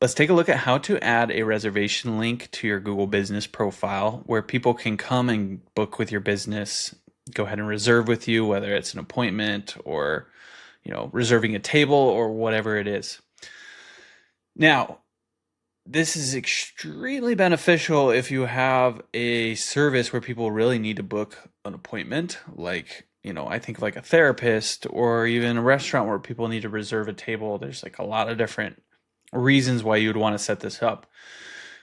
Let's take a look at how to add a reservation link to your Google Business profile where people can come and book with your business, go ahead and reserve with you, whether it's an appointment or, reserving a table or whatever it is. Now, this is extremely beneficial if you have a service where people really need to book an appointment, like, I think like a therapist or even a restaurant where people need to reserve a table. There's like a lot of different reasons why you would want to set this up.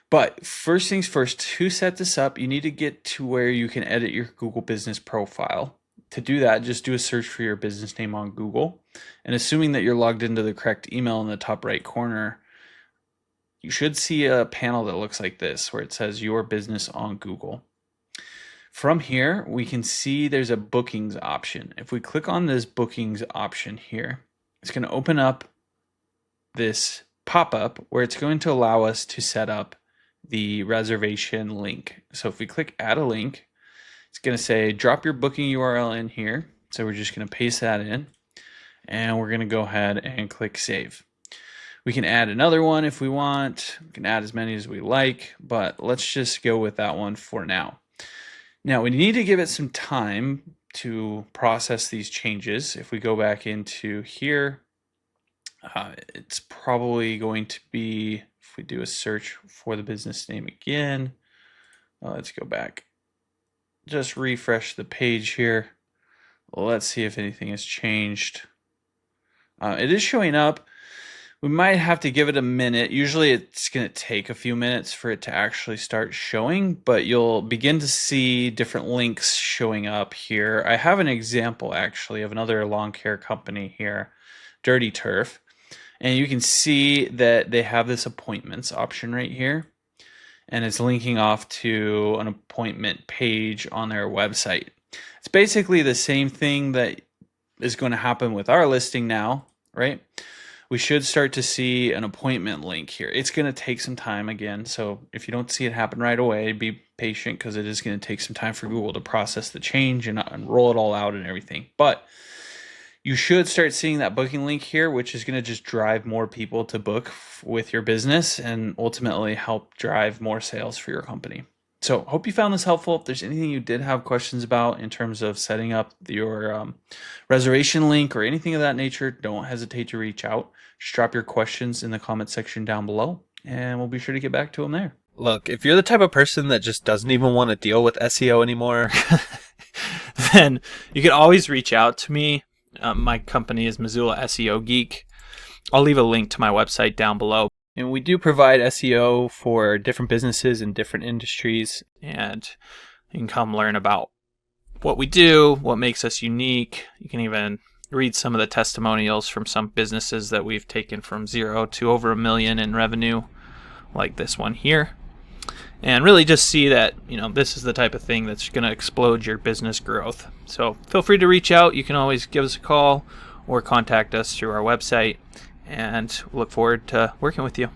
But first things first, to set this up, you need to get to where you can edit your Google Business profile. To do that, just do a search for your business name on Google. And assuming that you're logged into the correct email in the top right corner, you should see a panel that looks like this where it says your business on Google. From here, we can see there's a bookings option. If we click on this bookings option here, it's going to open up this pop-up where it's going to allow us to set up the reservation link. So if we click add a link, it's going to say drop your booking URL in here. So we're just going to paste that in and we're going to go ahead and click save. We can add another one if we want. We can add as many as we like, but let's just go with that one for now. Now we need to give it some time to process these changes. If we go back into here, it's probably going to be, if we do a search for the business name again, let's go back, just refresh the page here. Let's see if anything has changed. It is showing up. We might have to give it a minute. Usually it's going to take a few minutes for it to actually start showing, but you'll begin to see different links showing up here. I have an example actually of another lawn care company here, Dirty Turf. And you can see that they have this appointments option right here. And it's linking off to an appointment page on their website. It's basically the same thing that is going to happen with our listing now, right? We should start to see an appointment link here. It's going to take some time again. So if you don't see it happen right away, be patient because it is going to take some time for Google to process the change and roll it all out and everything. But you should start seeing that booking link here, which is going to just drive more people to book with your business and ultimately help drive more sales for your company. So hope you found this helpful. If there's anything you did have questions about in terms of setting up your reservation link or anything of that nature, don't hesitate to reach out. Just drop your questions in the comment section down below and we'll be sure to get back to them there. Look, if you're the type of person that just doesn't even want to deal with SEO anymore, then you can always reach out to me. My company is Missoula SEO Geek. I'll leave a link to my website down below. And we do provide SEO for different businesses in different industries. And you can come learn about what we do, what makes us unique. You can even read some of the testimonials from some businesses that we've taken from 0 to over $1 million in revenue, like this one here. And really just see that, this is the type of thing that's going to explode your business growth. So feel free to reach out. You can always give us a call or contact us through our website. And look forward to working with you.